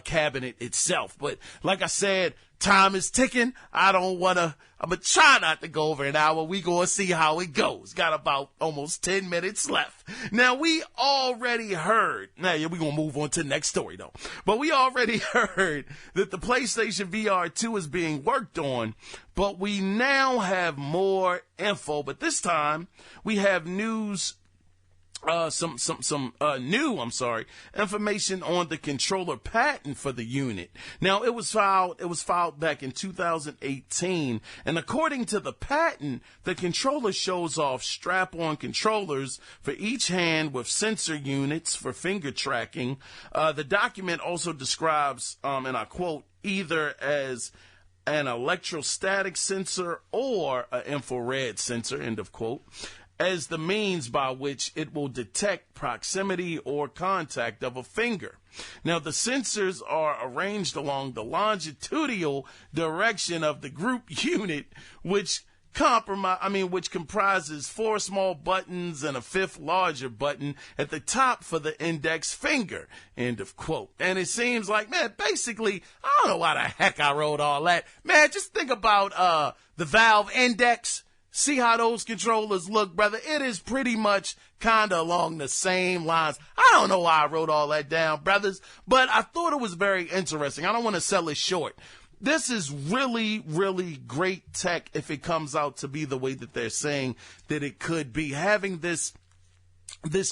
cabinet itself. But like I said, time is ticking. I'm going to try not to go over an hour. We going to see how it goes. Got about almost 10 minutes left. Now, we already heard, we're going to move on to the next story though, but we already heard that the PlayStation VR 2 is being worked on, but we now have more info, but this time we have news, new information on the controller patent for the unit. Now, it was filed back in 2018, and according to the patent, the controller shows off strap-on controllers for each hand with sensor units for finger tracking. The document also describes, and I quote, either as an electrostatic sensor or an infrared sensor, end of quote, as the means by which it will detect proximity or contact of a finger. Now, the sensors are arranged along the longitudinal direction of the group unit, which comprises 4 small buttons and a 5th larger button at the top for the index finger, end of quote. And it seems like, man, basically, I don't know why the heck I wrote all that. Man, just think about the Valve Index. See how those controllers look, brother. It is pretty much kind of along the same lines. I don't know why I wrote all that down, brothers, but I thought it was very interesting. I don't want to sell it short. This is really, really great tech if it comes out to be the way that they're saying that it could be. Having this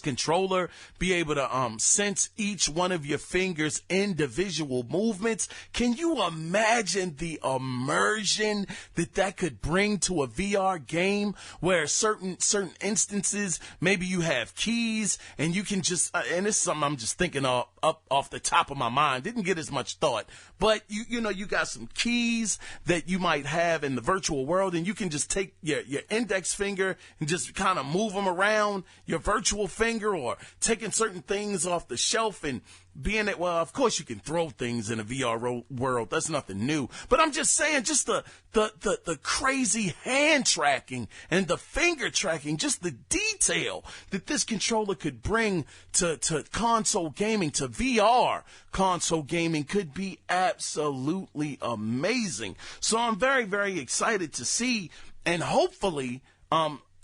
controller be able to sense each one of your fingers' individual movements. Can you imagine the immersion that could bring to a VR game where certain instances, maybe you have keys and you can just, and this is something I'm just thinking of up off the top of my mind, didn't get as much thought, but you got some keys that you might have in the virtual world, and you can just take your index finger and just kind of move them around your virtual finger, or taking certain things off the shelf and being it. Well, of course you can throw things in a VR world. That's nothing new. But I'm just saying, just the crazy hand tracking and the finger tracking, just the detail that this controller could bring to console gaming, to VR console gaming, could be absolutely amazing. So I'm very, very excited to see, and hopefully,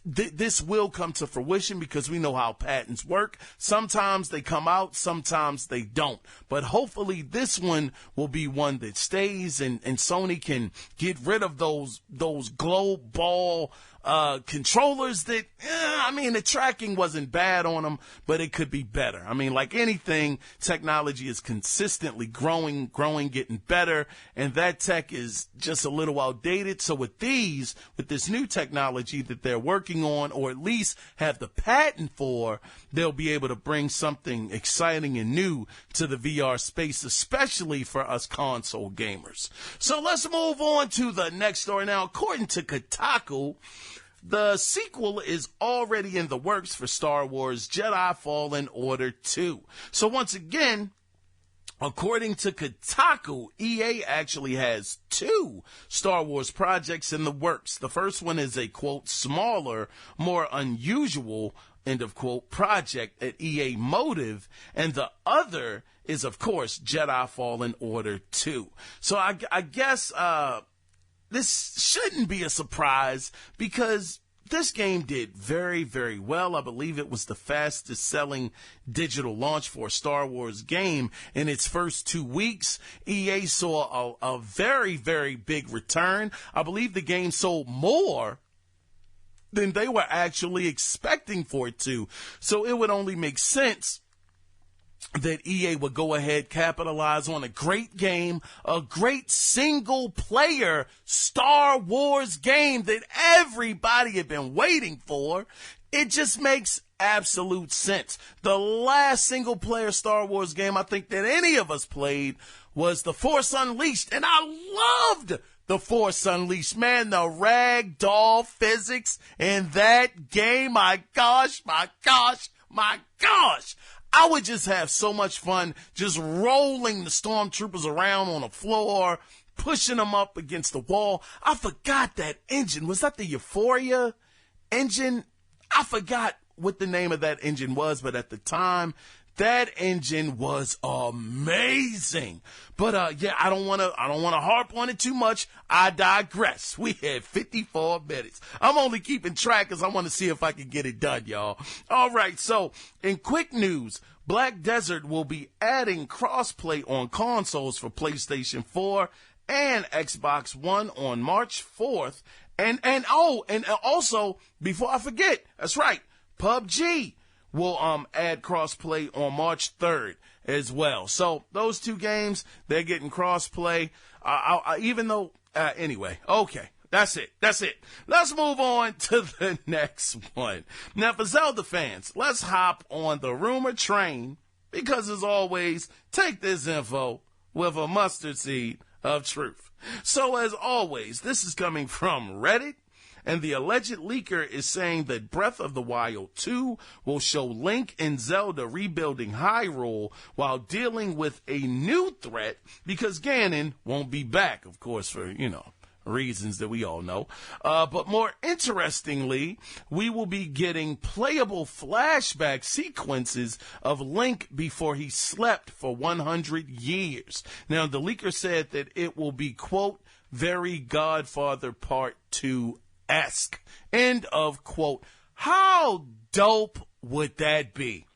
this will come to fruition, because we know how patents work. Sometimes they come out, sometimes they don't. But hopefully this one will be one that stays, and Sony can get rid of those glow ball controllers that, the tracking wasn't bad on them, but it could be better. I mean, like anything, technology is consistently growing, getting better, and that tech is just a little outdated. So with this new technology that they're working on, or at least have the patent for, they'll be able to bring something exciting and new to the VR space, especially for us console gamers. So let's move on to the next story. Now, according to Kotaku, the sequel is already in the works for Star Wars Jedi Fallen Order 2. So once again, according to Kotaku, EA actually has 2 Star Wars projects in the works. The first one is a, quote, smaller, more unusual, end of quote, project at EA Motive, and the other is, of course, Jedi Fallen Order 2. So I guess this shouldn't be a surprise, because this game did very, very well. I believe it was the fastest selling digital launch for a Star Wars game in its first 2 weeks. EA saw a very, very big return. I believe the game sold more than they were actually expecting for it to. So it would only make sense that EA would go ahead, capitalize on a great game, a great single-player Star Wars game that everybody had been waiting for. It just makes absolute sense. The last single-player Star Wars game I think that any of us played was The Force Unleashed, and I loved The Force Unleashed. Man, the ragdoll physics in that game, my gosh. I would just have so much fun just rolling the stormtroopers around on the floor, pushing them up against the wall. I forgot that engine. Was that the Euphoria engine? I forgot what the name of that engine was, but at the time, that engine was amazing. But yeah, I don't want to harp on it too much. I digress. We had 54 minutes. I'm only keeping track because I want to see if I can get it done, y'all. All right. So in quick news, Black Desert will be adding crossplay on consoles for PlayStation 4 and Xbox One on March 4th. And also, before I forget, that's right, PUBG will add crossplay on March 3rd as well. So those two games, they're getting crossplay. Even though, anyway, okay. That's it. Let's move on to the next one. Now, for Zelda fans, let's hop on the rumor train because, as always, take this info with a mustard seed of truth. So, as always, this is coming from Reddit, and the alleged leaker is saying that Breath of the Wild 2 will show Link and Zelda rebuilding Hyrule while dealing with a new threat because Ganon won't be back, of course, for, reasons that we all know. But more interestingly, we will be getting playable flashback sequences of Link before he slept for 100 years. Now, the leaker said that it will be, quote, very Godfather Part 2-esque. End of quote. How dope would that be?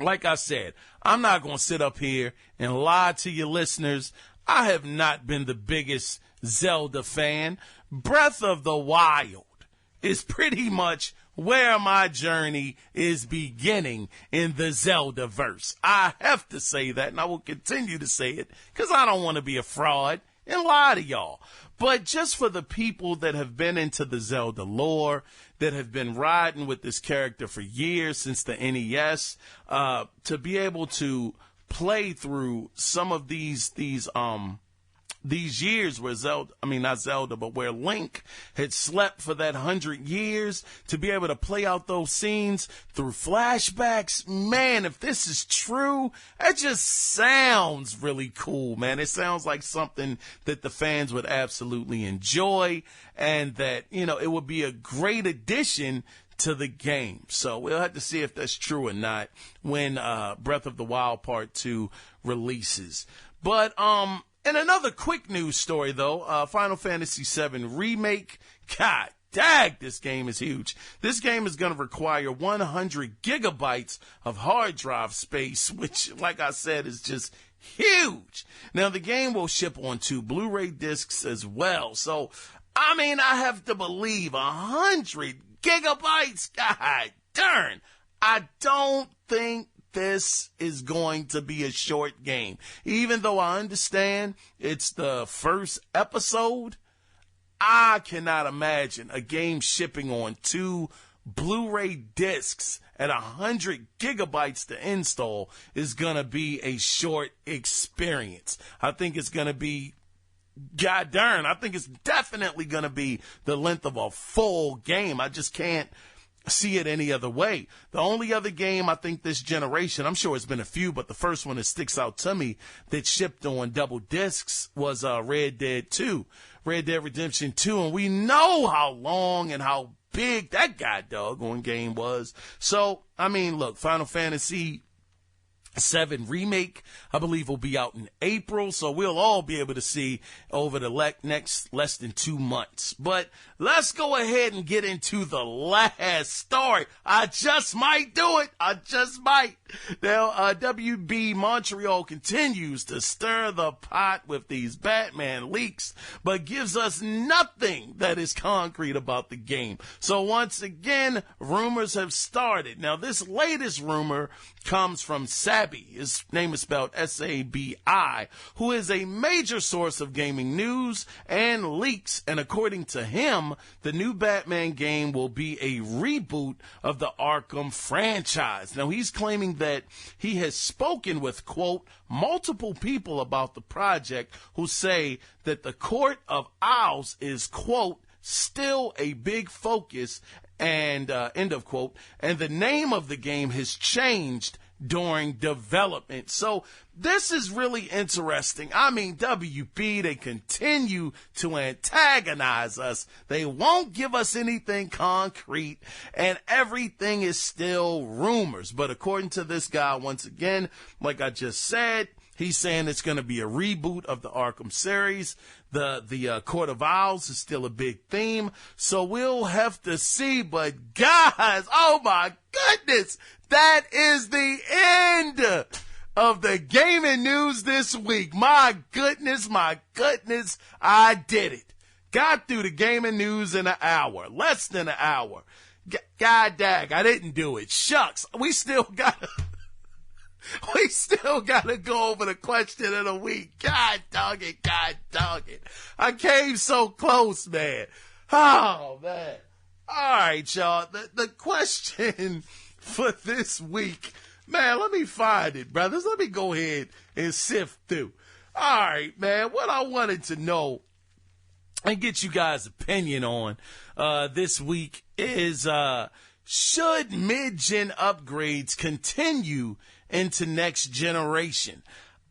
Like I said, I'm not going to sit up here and lie to your listeners. I have not been the biggest Zelda fan. Breath of the Wild is pretty much where my journey is beginning in the Zelda verse. I have to say that, and I will continue to say it because I don't want to be a fraud and lie to y'all. But just for the people that have been into the Zelda lore, that have been riding with this character for years since the NES, to be able to play through some of these years where where Link had slept for that 100 years, to be able to play out those scenes through flashbacks. Man, if this is true, that just sounds really cool, man. It sounds like something that the fans would absolutely enjoy and that, it would be a great addition to the game. So we'll have to see if that's true or not when Breath of the Wild Part 2 releases. But in another quick news story, though, Final Fantasy VII Remake, God dang, this game is huge. This game is going to require 100 gigabytes of hard drive space, which, like I said, is just huge. Now, the game will ship on 2 Blu-ray discs as well. So, I have to believe 100 gigabytes. God darn. I don't think this is going to be a short game. Even though I understand it's the first episode, I cannot imagine a game shipping on 2 Blu-ray discs at 100 gigabytes to install is going to be a short experience. I think it's going to be, God darn, I think it's definitely going to be the length of a full game. I just can't see it any other way. The only other game I think this generation, I'm sure it's been a few, but the first one that sticks out to me that shipped on double discs was Red Dead Redemption 2, and we know how long and how big that doggone game was. So, look, Final Fantasy VII Remake, I believe, will be out in April, so we'll all be able to see over the next less than 2 months. But let's go ahead and get into the last story. I just might do it. I just might. Now, WB Montreal continues to stir the pot with these Batman leaks, but gives us nothing that is concrete about the game. So once again, rumors have started. Now, this latest rumor comes from Savage Sabi, his name is spelled S-A-B-I, who is a major source of gaming news and leaks. And according to him, the new Batman game will be a reboot of the Arkham franchise. Now, he's claiming that he has spoken with, quote, multiple people about the project who say that the Court of Owls is, quote, still a big focus, and end of quote. And the name of the game has changed during development. So this is really interesting. I mean, WB, they continue to antagonize us. They won't give us anything concrete, and everything is still rumors. But according to this guy, once again, like I just said, he's saying it's going to be a reboot of the Arkham series. The Court of Owls is still a big theme, so we'll have to see. But guys, oh my goodness, that is the end of the gaming news this week. My goodness, I did it. Got through the gaming news in an hour, less than an hour. God dang, I didn't do it. Shucks, we still got to go over the question of the week. God dog it. I came so close, man. Oh, man. All right, y'all. The question for this week, man, let me find it, brothers. Let me go ahead and sift through. All right, man, what I wanted to know and get you guys' opinion on this week is should mid-gen upgrades continue into next generation?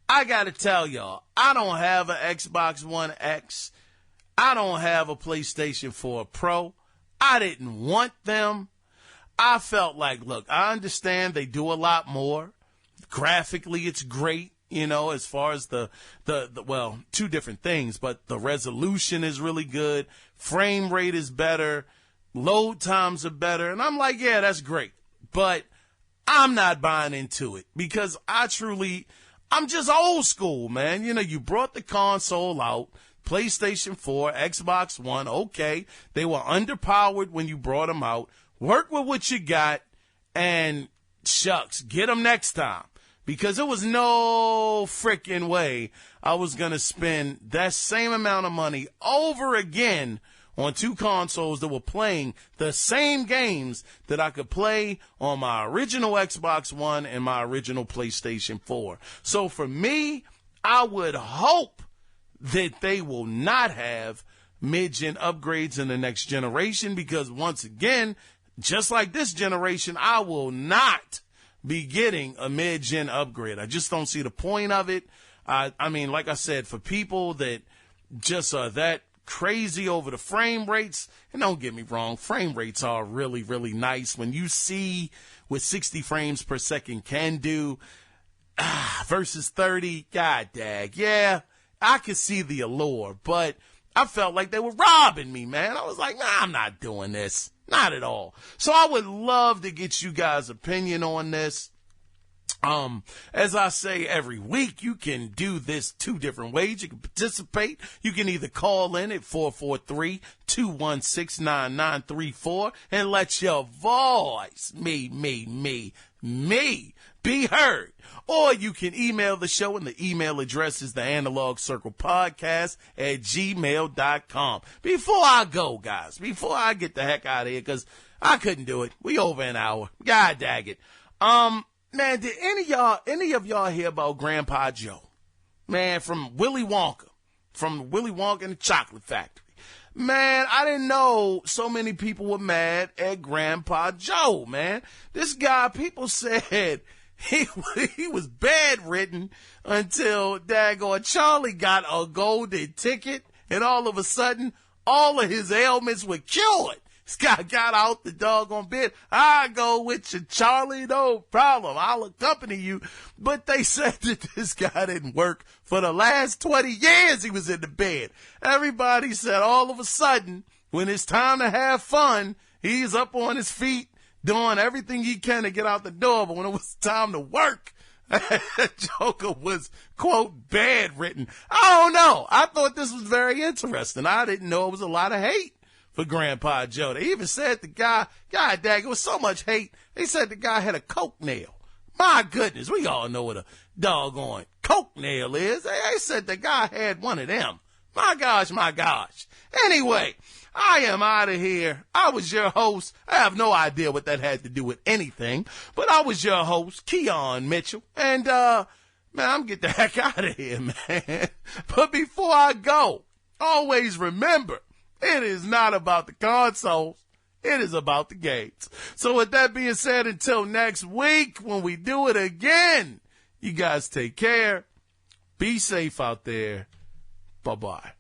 I gotta tell y'all, I don't have an Xbox One X. I don't have a PlayStation 4 Pro. I didn't want them. I felt like, look, I understand they do a lot more. Graphically, it's great, you know, as far as the well, two different things, but the resolution is really good. Frame rate is better. Load times are better. And I'm like, yeah, that's great. But I'm not buying into it because I'm just old school, man. You know, you brought the console out, PlayStation 4, Xbox One, okay. They were underpowered when you brought them out. Work with what you got and shucks, get them next time. Because there was no freaking way I was going to spend that same amount of money over again on two consoles that were playing the same games that I could play on my original Xbox One and my original PlayStation 4. So for me, I would hope that they will not have mid-gen upgrades in the next generation because, once again, just like this generation, I will not be getting a mid-gen upgrade. I just don't see the point of it. I mean, like I said, for people that just are that crazy over the frame rates, and don't get me wrong, frame rates are really, really nice. When you see what 60 frames per second can do versus 30, god dang, yeah, I could see the allure, but I felt like they were robbing me, man. I was like, nah, I'm not doing this. Not at all. So I would love to get you guys' opinion on this. As I say every week, you can do this two different ways. You can participate. You can either call in at 443-216-9934 and let your voice, me, be heard. Or you can email the show, and the email address is theanalogcirclepodcast@gmail.com. Before I go, guys, before I get the heck out of here, because I couldn't do it. We over an hour. God dang it. Man, did any of y'all hear about Grandpa Joe? Man, from Willy Wonka and the Chocolate Factory. Man, I didn't know so many people were mad at Grandpa Joe, man. This guy, people said he was bedridden until daggone Charlie got a golden ticket, and all of a sudden, all of his ailments were cured. This guy got out the doggone bed. I go with you, Charlie, no problem. I'll accompany you. But they said that this guy didn't work for the last 20 years he was in the bed. Everybody said all of a sudden, when it's time to have fun, he's up on his feet doing everything he can to get out the door. But when it was time to work, Joker was, quote, bedridden. I don't know. I thought this was very interesting. I didn't know it was a lot of hate for Grandpa Joe. They even said the guy, God dang, it was so much hate. They said the guy had a coke nail. My goodness, we all know what a doggone coke nail is. They said the guy had one of them. My gosh, my gosh. Anyway, I am out of here. I was your host. I have no idea what that had to do with anything, but I was your host, Kiaun Mitchell. And, man, I'm get the heck out of here, man. But before I go, always remember, it is not about the consoles. It is about the games. So with that being said, until next week when we do it again, you guys take care. Be safe out there. Bye-bye.